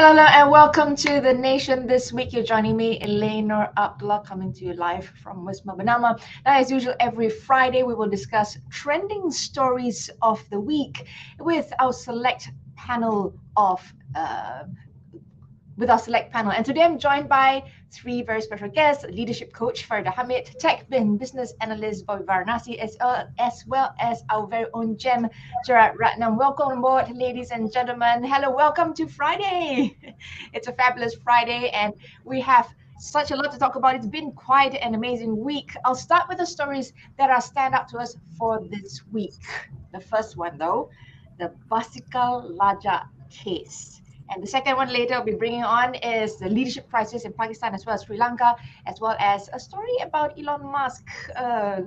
Hello and welcome to The Nation this week. You're joining me, Eleanor Abdullah, coming to you live from Wisma BERNAMA. Now, as usual, every Friday we will discuss trending stories of the week with our select panel and today I'm joined by three very special guests: leadership coach FARIDAH, HAMEED, tech business analyst for VARANASI, as well as our very own gem, Gerard, Ratnam. Welcome aboard, ladies and gentlemen. Hello, welcome to Friday. It's a fabulous Friday and we have such a lot to talk about. It's been quite an amazing week. I'll start with the stories that are stand out to us for this week. The first one though, the Basikal Lajak case. And the second one later I'll be bringing on is the leadership crisis in Pakistan as well as Sri Lanka, as well as a story about Elon Musk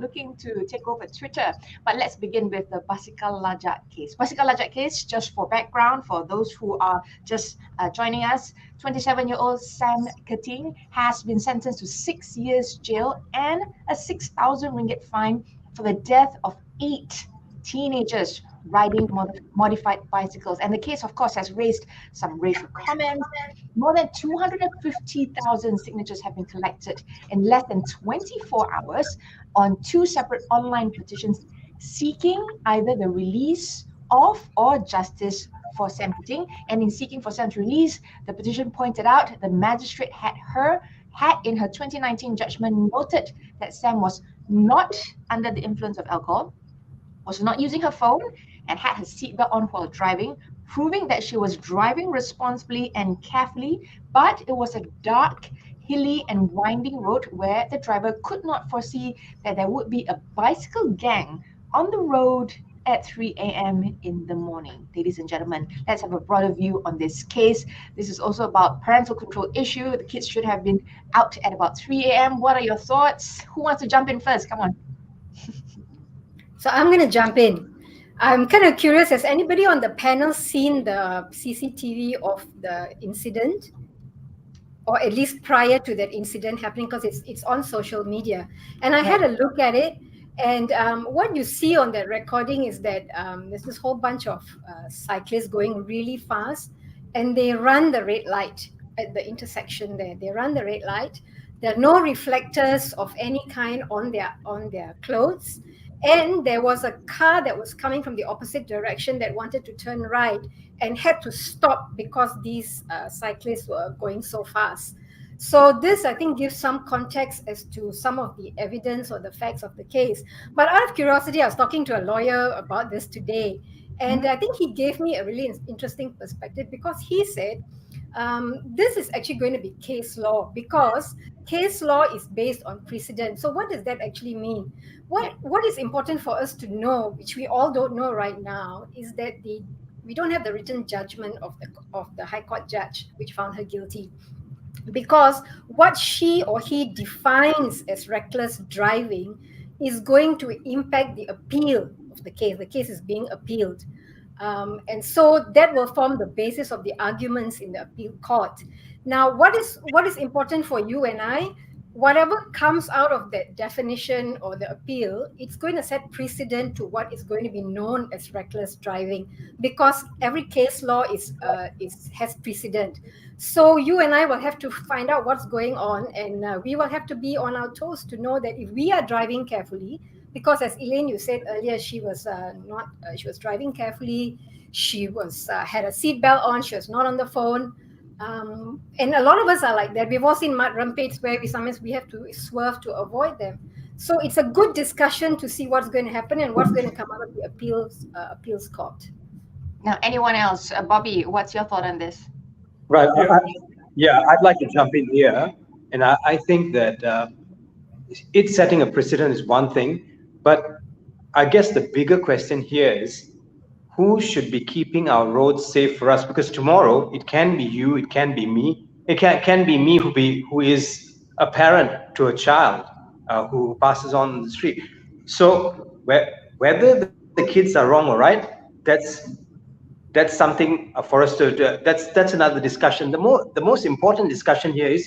looking to take over Twitter. But let's begin with the Basikal Lajak case. Basikal Lajak case, just for background, for those who are just joining us, 27-year-old Sam Keating has been sentenced to 6 years jail and a 6,000 ringgit fine for the death of 8 teenagers riding modified bicycles. And the case, of course, has raised some racial comments. More than 250,000 signatures have been collected in less than 24 hours on 2 separate online petitions seeking either the release of or justice for Sam Keating. And in seeking for Sam's release, the petition pointed out the magistrate had in her 2019 judgment noted that Sam was not under the influence of alcohol, was not using her phone, and had her seatbelt on while driving, proving that she was driving responsibly and carefully, but it was a dark, hilly and winding road where the driver could not foresee that there would be a bicycle gang on the road at 3 a.m. in the morning. Ladies and gentlemen, let's have a broader view on this case. This is also about parental control issue. The kids should have been out at about 3 a.m. What are your thoughts? Who wants to jump in first? Come on. So I'm going to jump in. I'm kind of curious, has anybody on the panel seen the CCTV of the incident? Or at least prior to that incident happening, because it's on social media. And I had a look at it, and what you see on that recording is that there's this whole bunch of cyclists going really fast, and they run the red light at the intersection there. They run the red light. There are no reflectors of any kind on their clothes. And there was a car that was coming from the opposite direction that wanted to turn right and had to stop because these cyclists were going so fast. So this, I think, gives some context as to some of the evidence or the facts of the case. But out of curiosity, I was talking to a lawyer about this today, and I think he gave me a really interesting perspective, because he said this is actually going to be case law, because case law is based on precedent. So what does that actually mean? What is important for us to know, which we all don't know right now, is that we don't have the written judgment of the High Court judge which found her guilty, because what she or he defines as reckless driving is going to impact the appeal of the case. The case is being appealed. And so that will form the basis of the arguments in the appeal court. Now, what is important for you and I? Whatever comes out of that definition or the appeal, it's going to set precedent to what is going to be known as reckless driving, because every case law has precedent. So you and I will have to find out what's going on, and we will have to be on our toes to know that if we are driving carefully, because as Elaine, you said earlier, she was she was driving carefully, she was had a seatbelt on, she was not on the phone. And a lot of us are like that. We've all seen mud ramparts where sometimes we have to swerve to avoid them. So it's a good discussion to see what's going to happen and what's going to come out of the appeals court. Now, anyone else? Bobby, what's your thought on this? Right. I'd like to jump in here. And I think that it's setting a precedent is one thing, but I guess the bigger question here is, who should be keeping our roads safe for us? Because tomorrow it can be you, it can be me. It can be me who is a parent to a child who passes on the street. So whether the kids are wrong or right, that's something for us to. That's another discussion. The most important discussion here is,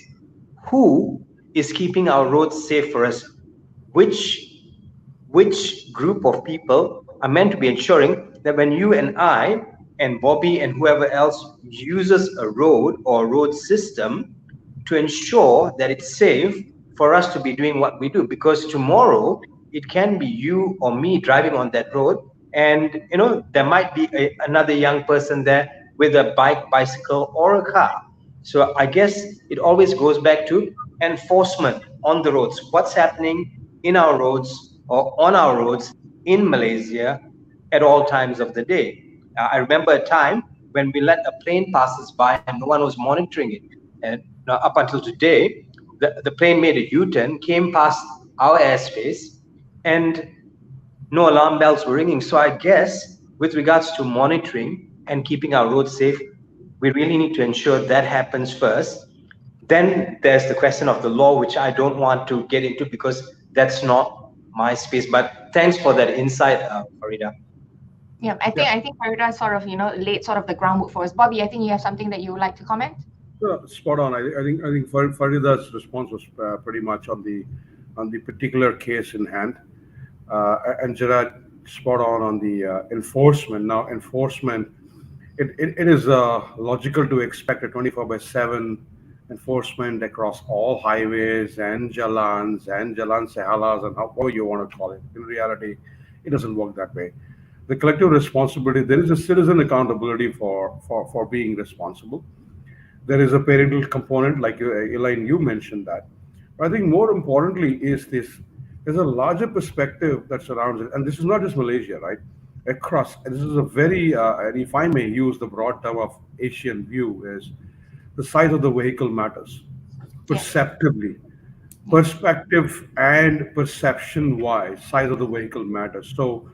who is keeping our roads safe for us? Which group of people are meant to be ensuring that when you and I and Bobby and whoever else uses a road or road system to ensure that it's safe for us to be doing what we do, because tomorrow it can be you or me driving on that road, and there might be another young person there with a bike, bicycle, or a car. So I guess it always goes back to enforcement on the roads. What's happening in our roads or on our roads in Malaysia at all times of the day? I remember a time when we let a plane pass us by and no one was monitoring it. And up until today, the plane made a U-turn, came past our airspace, and no alarm bells were ringing. So I guess with regards to monitoring and keeping our roads safe, we really need to ensure that happens first. Then there's the question of the law, which I don't want to get into because that's not my space. But thanks for that insight, Faridah. Yeah, I think Faridah sort of laid sort of the groundwork for us. Bobby, I think you have something that you would like to comment. Spot on. I think Faridah's response was pretty much on the particular case in hand, and Gerard spot on the enforcement. Now, enforcement, it is logical to expect a 24/7 enforcement across all highways and jalans and jalan sehalas and however you want to call it. In reality, it doesn't work that way. The collective responsibility, there is a citizen accountability for being responsible. There is a parental component, like Elaine, you mentioned that. But I think more importantly is there's a larger perspective that surrounds it. And this is not just Malaysia, right? Across, and this is a very, and if I may use the broad term of Asian view, is the size of the vehicle matters perceptively. Perspective and perception-wise, size of the vehicle matters. So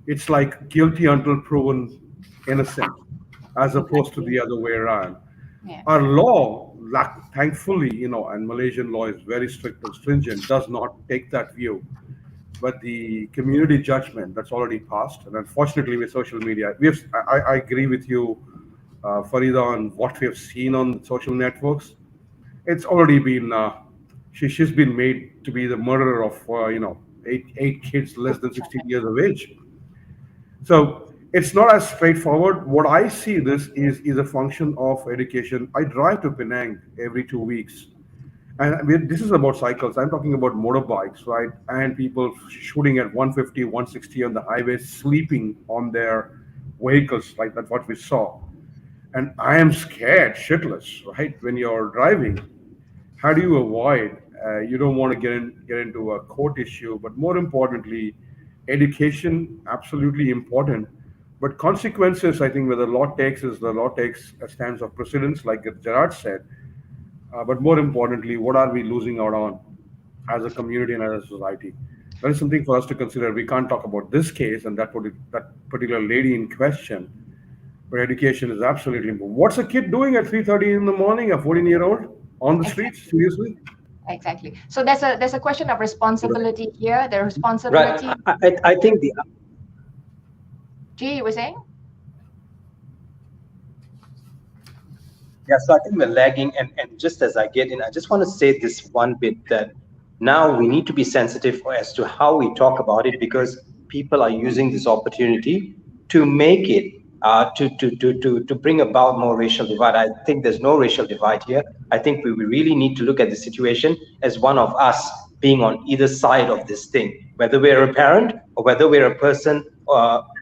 it's like guilty until proven innocent, as opposed to the other way around. Yeah. Our law, thankfully, and Malaysian law is very strict and stringent, does not take that view. But the community judgment that's already passed, and unfortunately with social media, I agree with you, Faridah, on what we have seen on social networks. It's already been, she's been made to be the murderer of, eight kids less than 16 years of age. So it's not as straightforward. What I see this is a function of education. I drive to Penang every 2 weeks. And this is about cycles. I'm talking about motorbikes, right? And people shooting at 150, 160 on the highway, sleeping on their vehicles, like that's what we saw. And I am scared shitless, right? When you're driving, how do you avoid? You don't want to get into a court issue, but more importantly, education, absolutely important. But consequences, I think, where the law takes a stance of precedence, like Gerard said. But more importantly, what are we losing out on as a community and as a society? That is something for us to consider. We can't talk about this case and that particular lady in question, but education is absolutely important. What's a kid doing at 3:30 in the morning, a 14-year-old on the streets? Seriously? Exactly. So there's a question of responsibility here. The responsibility. Right. I think the. G, you were saying? Yeah, so I think we're lagging, and just as I get in, I just want to say this one bit, that now we need to be sensitive as to how we talk about it, because people are using this opportunity to make it, to bring about more racial divide. I think there's no racial divide here. I think we really need to look at the situation as one of us being on either side of this thing, whether we're a parent or whether we're a person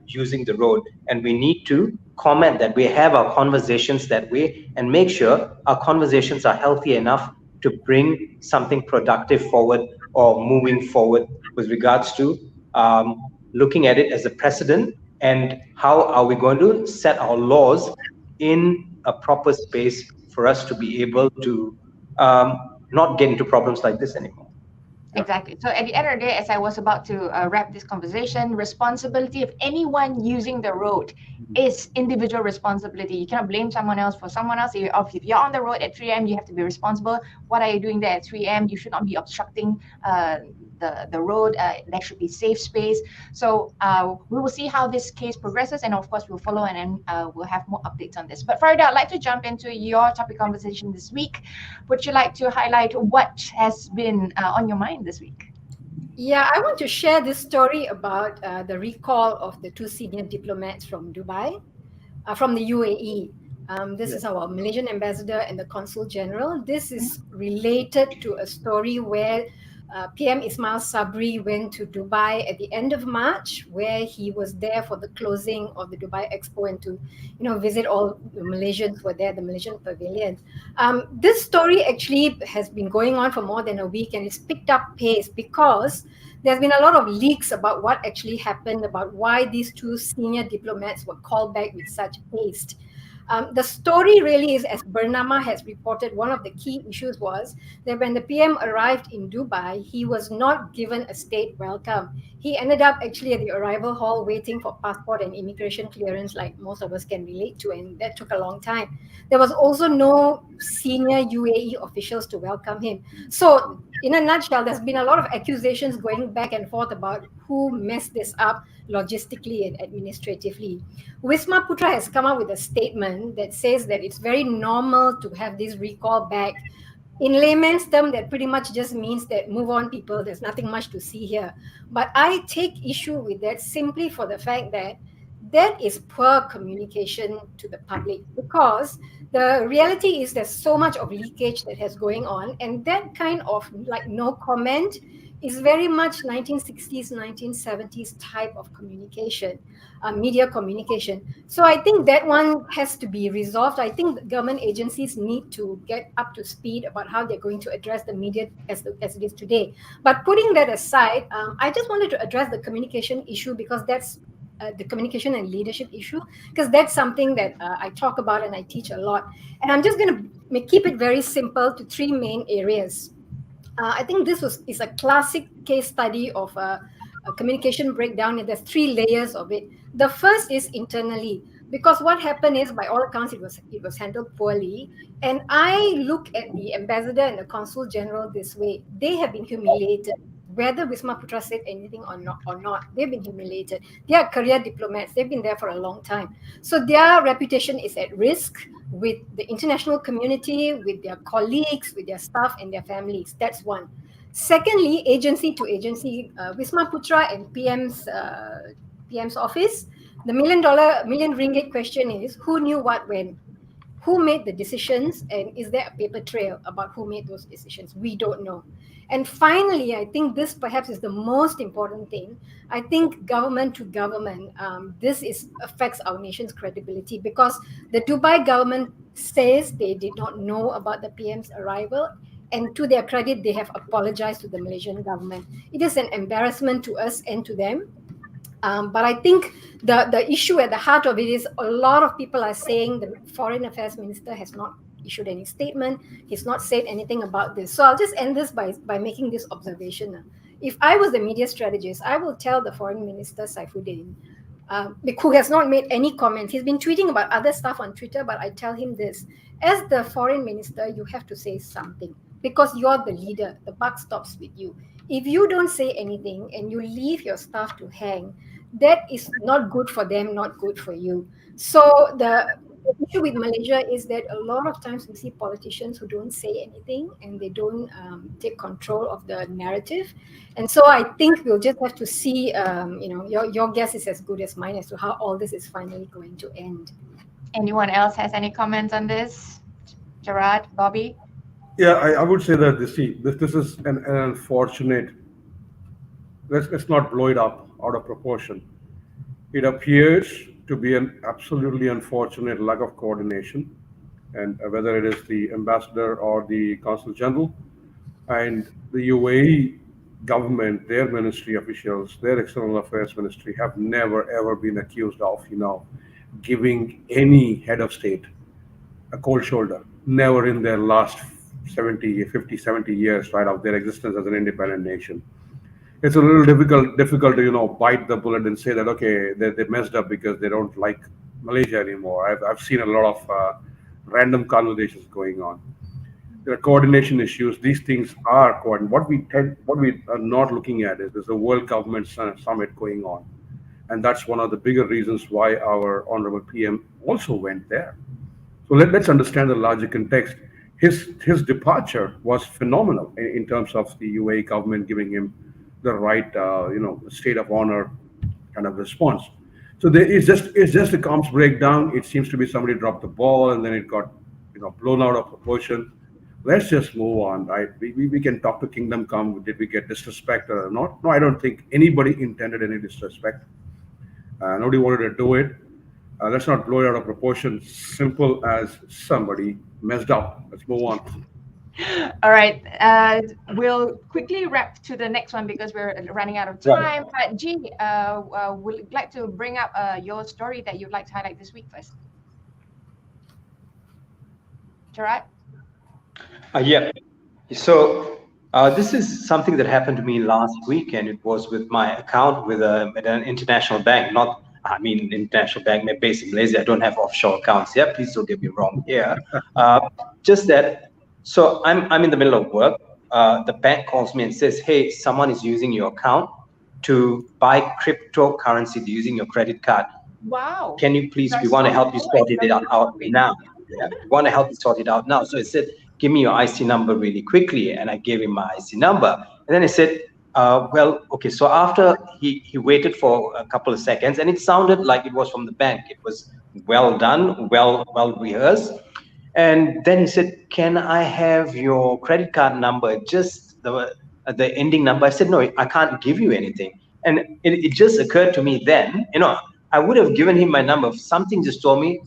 using the road. And we need to comment that we have our conversations that way and make sure our conversations are healthy enough to bring something productive forward or moving forward with regards to looking at it as a precedent, and how are we going to set our laws in a proper space for us to be able to not get into problems like this anymore. Exactly. So at the end of the day, as I was about to wrap this conversation, responsibility of anyone using the road is individual responsibility. You cannot blame someone else for someone else. If you're on the road at 3 a.m., you have to be responsible. What are you doing there at 3 a.m.? You should not be obstructing the road. There should be safe space. So we will see how this case progresses, and of course we'll follow, and then we'll have more updates on this. But Faridah, I'd like to jump into your topic conversation this week. Would you like to highlight what has been on your mind this week? Yeah, I want to share this story about the recall of the 2 senior diplomats from Dubai. from the UAE. This is our Malaysian ambassador and the consul general. This is related to a story where PM Ismail Sabri went to Dubai at the end of March, where he was there for the closing of the Dubai Expo and to, visit all the Malaysians who were there, the Malaysian pavilion. This story actually has been going on for more than a week, and it's picked up pace because there's been a lot of leaks about what actually happened, about why these two senior diplomats were called back with such haste. The story really is, as BERNAMA has reported, one of the key issues was that when the PM arrived in Dubai, he was not given a state welcome. He ended up actually at the arrival hall waiting for passport and immigration clearance, like most of us can relate to, and that took a long time. There was also no senior UAE officials to welcome him. So, in a nutshell, there's been a lot of accusations going back and forth about who messed this up logistically and administratively. Wisma Putra has come up with a statement that says that it's very normal to have this recall back. In layman's term, that pretty much just means that move on, people, there's nothing much to see here. But I take issue with that simply for the fact that that is poor communication to the public, because the reality is there's so much of leakage that has going on, and that kind of no comment is very much 1960s, 1970s type of communication, media communication. So I think that one has to be resolved. I think government agencies need to get up to speed about how they're going to address the media as it is today. But putting that aside, I just wanted to address the communication issue, because that's the communication and leadership issue, because that's something that I talk about and I teach a lot. And I'm just going to keep it very simple to three main areas. I think this is a classic case study of a communication breakdown, and there's three layers of it. The first is internally, because what happened is, by all accounts, it was handled poorly. And I look at the ambassador and the consul general this way: they have been humiliated. Whether Wisma Putra said anything or not, they've been humiliated. They are career diplomats. They've been there for a long time. So their reputation is at risk with the international community, with their colleagues, with their staff and their families. That's one. Secondly, agency to agency, Wisma Putra and PM's office. The million ringgit question is, who knew what when? Who made the decisions, and is there a paper trail about who made those decisions? We don't know. And finally, I think this perhaps is the most important thing. I think government to government, this affects our nation's credibility, because the Dubai government says they did not know about the PM's arrival, and to their credit, they have apologized to the Malaysian government. It is an embarrassment to us and to them. But I think the issue at the heart of it is, a lot of people are saying the Foreign Affairs Minister has not issued any statement. He's not said anything about this. So I'll just end this by making this observation. If I was the media strategist, I will tell the Foreign Minister Saifuddin, who has not made any comments. He's been tweeting about other stuff on Twitter, but I tell him this: as the Foreign Minister, you have to say something, because you're the leader. The buck stops with you. If you don't say anything and you leave your staff to hang, that is not good for them, not good for you. So the issue with Malaysia is that a lot of times we see politicians who don't say anything, and they don't take control of the narrative. And so I think we'll just have to see, your guess is as good as mine as to how all this is finally going to end. Anyone else has any comments on this? Gerard, Bobby? Yeah, I would say that this is an unfortunate. Let's not blow it up out of proportion. It appears to be an absolutely unfortunate lack of coordination, and whether it is the ambassador or the consul general, and the UAE government, their ministry officials, their external affairs ministry have never ever been accused of, giving any head of state a cold shoulder. Never in their last 50, 70 years, right, of their existence as an independent nation. It's a little difficult to, bite the bullet and say that, okay, they messed up because they don't like Malaysia anymore. I've seen a lot of random conversations going on. There are coordination issues. These things are coordinated. What we are not looking at is there's a World Government Summit going on. And that's one of the bigger reasons why our Honorable PM also went there. So let's understand the larger context. His departure was phenomenal in terms of the UAE government giving him the right, state of honor kind of response. So it's just a comms breakdown. It seems to be somebody dropped the ball and then it got blown out of proportion. Let's just move on, right? We can talk to Kingdom Come. Did we get disrespect or not? No, I don't think anybody intended any disrespect. Nobody wanted to do it. Let's not blow it out of proportion. Simple as somebody messed up. Let's move on. All right. We'll quickly wrap to the next one because we're running out of time. But G, would like to bring up your story that you'd like to highlight this week first. Gerard? Yeah. So this is something that happened to me last week, and it was with my account with an international bank. International bank based in Malaysia. I don't have offshore accounts here. Please don't get me wrong here. Just that. So I'm in the middle of work. The bank calls me and says, "Hey, someone is using your account to buy cryptocurrency. They're using your credit card. Wow. Can you please? We want to help you sort it out now. Yeah, we want to help you sort it out now." So I said, "Give me your IC number really quickly," and I gave him my IC number. And then he said, "Well, okay." So after he waited for a couple of seconds, and it sounded like it was from the bank. It was well done, well rehearsed. And then he said, "Can I have your credit card number, just the ending number?" I said, "No, I can't give you anything." And it just occurred to me then, I would have given him my number. Something just told me,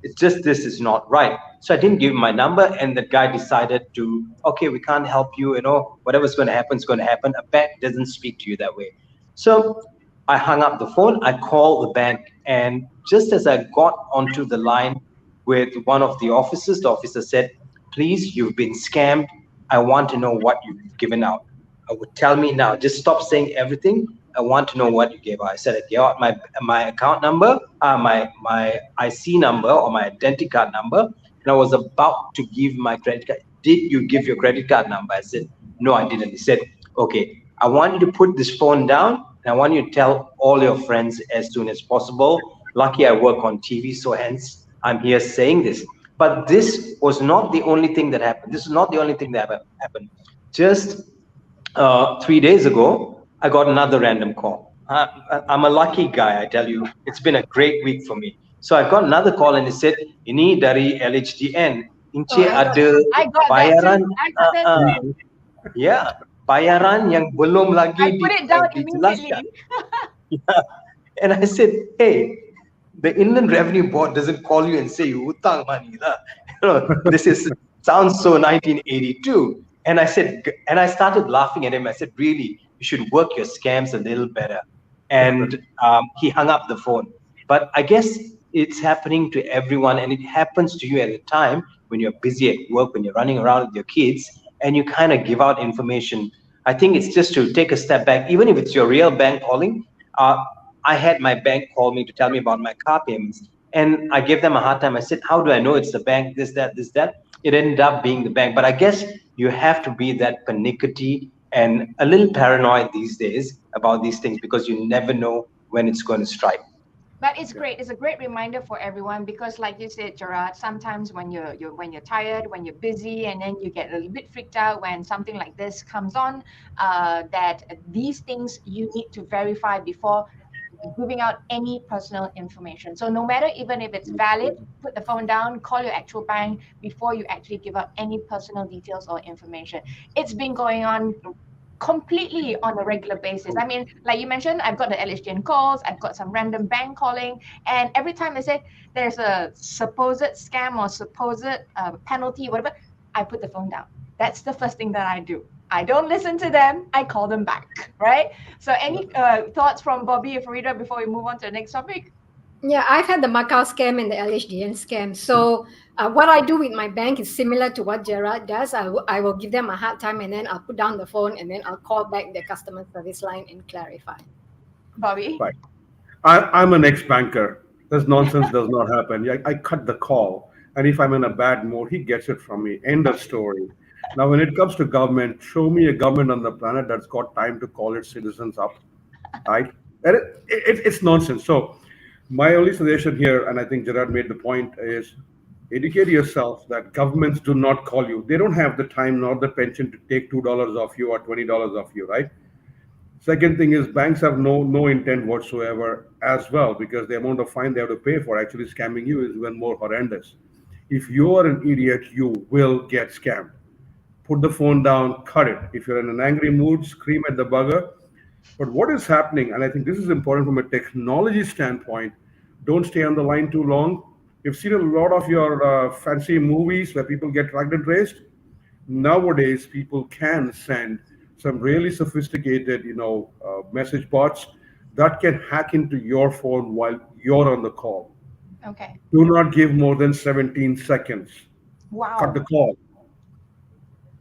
it's just, this is not right. So I didn't give him my number, and the guy decided to, okay, we can't help you, whatever's going to happen is going to happen. A bank doesn't speak to you that way. So I hung up the phone, I called the bank, and just as I got onto the line with one of the officers, the officer said, "Please, you've been scammed. I want to know what you've given out. I would tell me now, just stop saying everything. I want to know what you gave out." I said, "I gave out my account number, my IC number or my identity card number, and I was about to give my credit card. Did you give your credit card number?" I said, "No, I didn't." He said, "Okay, I want you to put this phone down, and I want you to tell all your friends as soon as possible. Lucky I work on TV, so hence I'm here saying this." But this was not the only thing that happened. This is not the only thing that happened. Just 3 days ago, I got another random call. I'm a lucky guy, I tell you. It's been a great week for me. So I got another call and it said, "Ini dari LHDN. Inci ada bayaran." Yeah, bayaran yang belum lagi dijelaskan. Yeah. And I said, "Hey, the Inland Revenue Board doesn't call you and say you hutang money. This sounds so 1982. And I said, and I started laughing at him. I said, "Really, you should work your scams a little better." And he hung up the phone. But I guess it's happening to everyone, and it happens to you at a time when you're busy at work, when you're running around with your kids, and you kind of give out information. I think it's just to take a step back, even if it's your real bank calling. I had my bank call me to tell me about my car payments, and I gave them a hard time. I said, "How do I know it's the bank? This, that." It ended up being the bank. But I guess you have to be that pernickety and a little paranoid these days about these things, because you never know when it's going to strike. But it's great. It's a great reminder for everyone, because, like you said, Gerard, sometimes when you're tired, when you're busy, and then you get a little bit freaked out when something like this comes on, that these things you need to verify before giving out any personal information. So no matter, even if it's valid, put the phone down, call your actual bank before you actually give out any personal details or information. It's been going on completely on a regular basis. I mean, like you mentioned, I've got the LHDN calls, I've got some random bank calling, and every time they say there's a supposed scam or supposed penalty, whatever, I put the phone down. That's the first thing that I do. I don't listen to them, I call them back, right? So any thoughts from Bobby or Farida before we move on to the next topic? Yeah, I've had the Macau scam and the LHDN scam. So what I do with my bank is similar to what Gerard does. I will give them a hard time, and then I'll put down the phone, and then I'll call back the customer service line and clarify. Bobby? Right. I'm an ex-banker. This nonsense does not happen. I cut the call, and if I'm in a bad mood, he gets it from me. End of story. Now, when it comes to government, show me a government on the planet that's got time to call its citizens up, right? It's nonsense. So my only suggestion here, and I think Gerard made the point, is educate yourself that governments do not call you. They don't have the time nor the pension to take $2 off you or $20 off you, right? Second thing is banks have no intent whatsoever as well, because the amount of fine they have to pay for actually scamming you is even more horrendous. If you are an idiot, you will get scammed. Put the phone down, cut it. If you're in an angry mood, scream at the bugger. But what is happening, and I think this is important from a technology standpoint, don't stay on the line too long. You've seen a lot of your fancy movies where people get tracked and traced. Nowadays, people can send some really sophisticated, message bots that can hack into your phone while you're on the call. Okay. Do not give more than 17 seconds. Wow. Cut the call.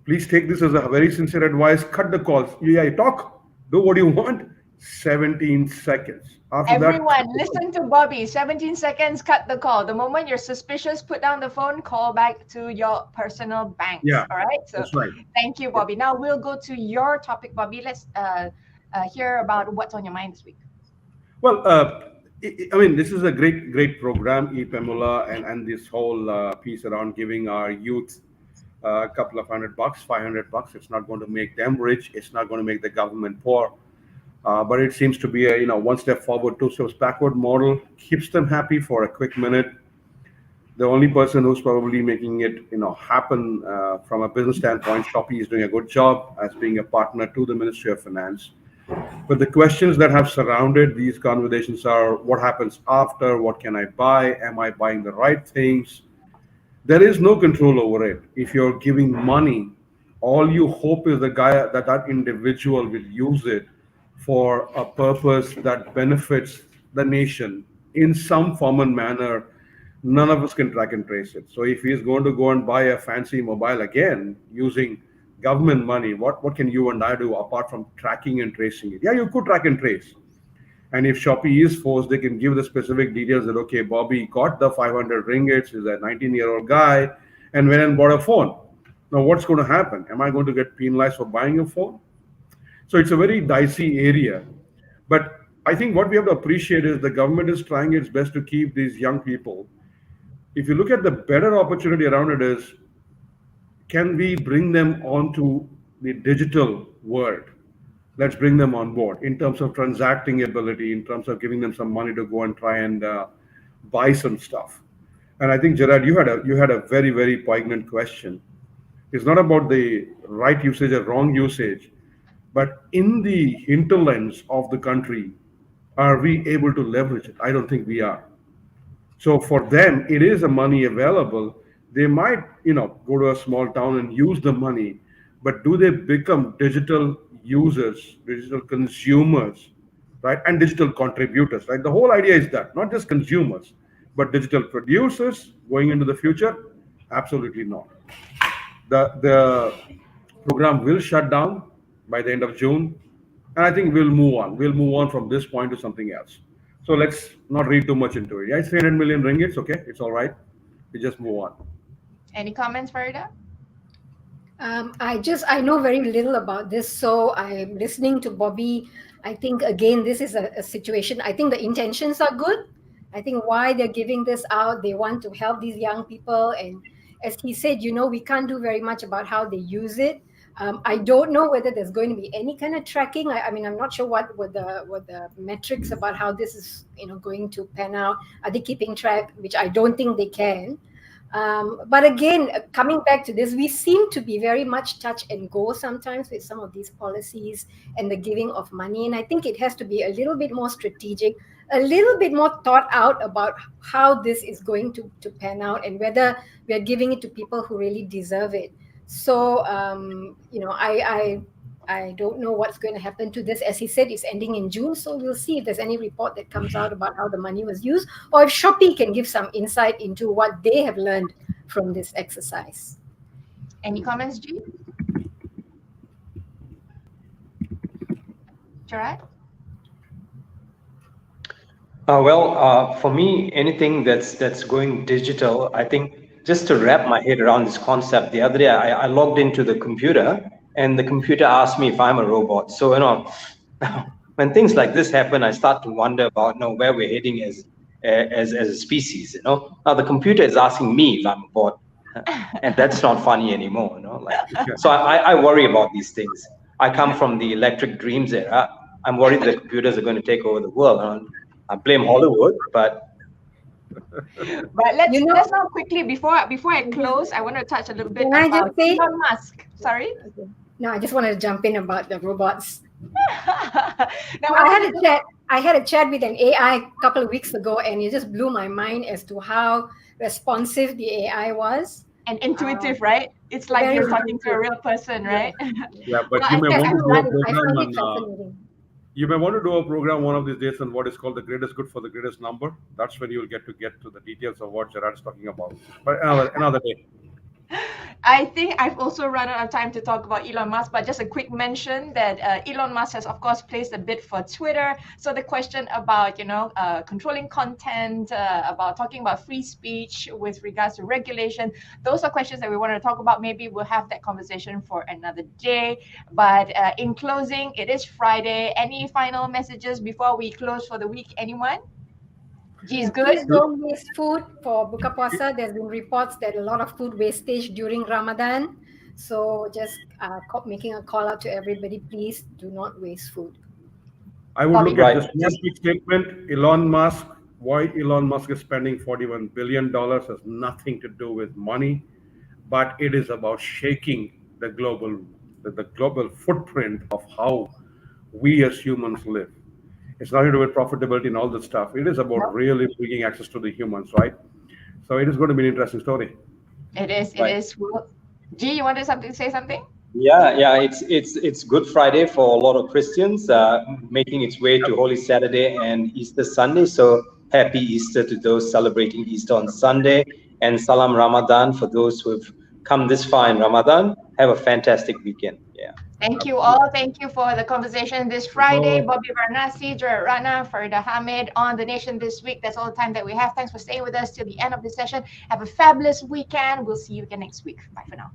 Please take this as a very sincere advice. Cut the calls. Yeah, talk. Do what you want. 17 seconds. After Everyone, listen to Bobby. 17 seconds, cut the call. The moment you're suspicious, put down the phone, call back to your personal bank. Yeah, all right. So that's right. Thank you, Bobby. Now we'll go to your topic, Bobby. Let's hear about what's on your mind this week. Well, this is a great program, ePemula, and this whole piece around giving our youth a couple of $100, $500. It's not going to make them rich. It's not going to make the government poor. But it seems to be a one step forward, two steps backward model. Keeps them happy for a quick minute. The only person who's probably making it happen from a business standpoint, Shopee is doing a good job as being a partner to the Ministry of Finance. But the questions that have surrounded these conversations are: what happens after? What can I buy? Am I buying the right things? There is no control over it. If you're giving money, all you hope is that individual will use it for a purpose that benefits the nation in some form and manner. None of us can track and trace it. So if he's going to go and buy a fancy mobile again using government money, what can you and I do apart from tracking and tracing it? Yeah, you could track and trace. And if Shopee is forced, they can give the specific details that, okay, Bobby got the 500 ringgits, he's a 19-year-old guy, and went and bought a phone. Now, what's going to happen? Am I going to get penalized for buying a phone? So it's a very dicey area. But I think what we have to appreciate is the government is trying its best to keep these young people. If you look at the better opportunity around it is, can we bring them onto the digital world? Let's bring them on board in terms of transacting ability, in terms of giving them some money to go and try and buy some stuff. And I think, Gerard, you had a very, very poignant question. It's not about the right usage or wrong usage, but in the hinterlands of the country, are we able to leverage it? I don't think we are. So for them, it is a money available. They might, go to a small town and use the money, but do they become digital users, digital consumers, right? And digital contributors, right? The whole idea is that, not just consumers, but digital producers going into the future? Absolutely not. The program will shut down by the end of June, and I think we'll move on. We'll move on from this point to something else. So let's not read too much into it. Yeah, it's 300 million ringgits, okay? It's all right. We just move on. Any comments, Farida? I know very little about this, so I'm listening to Bobby. I think, again, this is a situation. I think the intentions are good. I think why they're giving this out, they want to help these young people. And as he said, we can't do very much about how they use it. I don't know whether there's going to be any kind of tracking. I'm not sure what the metrics about how this is going to pan out. Are they keeping track? Which I don't think they can. But again, coming back to this, we seem to be very much touch and go sometimes with some of these policies and the giving of money. And I think it has to be a little bit more strategic, a little bit more thought out about how this is going to pan out and whether we are giving it to people who really deserve it. So, I don't know what's going to happen to this. As he said, it's ending in June. So we'll see if there's any report that comes out about how the money was used, or if Shopee can give some insight into what they have learned from this exercise. Any comments, G? Gerard? For me, anything that's going digital, I think, just to wrap my head around this concept, the other day I logged into the computer and the computer asked me if I'm a robot. So, when things like this happen, I start to wonder about where we're heading as a species. Now the computer is asking me if I'm a bot, and that's not funny anymore. So I worry about these things. I come from the electric dreams era, I'm worried that computers are going to take over the world. I blame Hollywood, but let's now quickly before I close, I want to touch a little bit Can I about just say- Elon Musk. Sorry. No, I just wanted to jump in about the robots. Now, I had a chat with an AI a couple of weeks ago, and it just blew my mind as to how responsive the AI was. and intuitive, right? It's like very you're talking to a intuitive. real person, right? Yeah, but Well, you I may think want to do a I program found it on. fascinating. You may want to do a program one of these days on what is called the greatest good for the greatest number. That's when you'll get to the details of what Gerard's talking about. But another day. I think I've also run out of time to talk about Elon Musk, but just a quick mention that Elon Musk has, of course, placed a bid for Twitter. So the question about, controlling content, about talking about free speech with regards to regulation, those are questions that we want to talk about. Maybe we'll have that conversation for another day. But in closing, it is Friday. Any final messages before we close for the week? Anyone? Geez, good. Please don't waste food for Buka Puasa. There's been reports that a lot of food wastage during Ramadan. So just making a call out to everybody, please do not waste food. I would look Right. at this one big statement. Why Elon Musk is spending $41 billion has nothing to do with money, but it is about shaking the global footprint of how we as humans live. It's nothing to do with profitability and all this stuff. It is about really bringing access to the humans, right? So it is going to be an interesting story. It is. Right. It is. G, you wanted to say something? Yeah. It's Good Friday for a lot of Christians, making its way to Holy Saturday and Easter Sunday. So happy Easter to those celebrating Easter on Sunday, and Salam Ramadan for those who have come this far in Ramadan. Have a fantastic weekend. Yeah. Thank you all. Thank you for the conversation this Friday. Bobby Varanasi, Gerard, Ratnam, FARIDAH, HAMEED on The Nation this week. That's all the time that we have. Thanks for staying with us till the end of the session. Have a fabulous weekend. We'll see you again next week. Bye for now.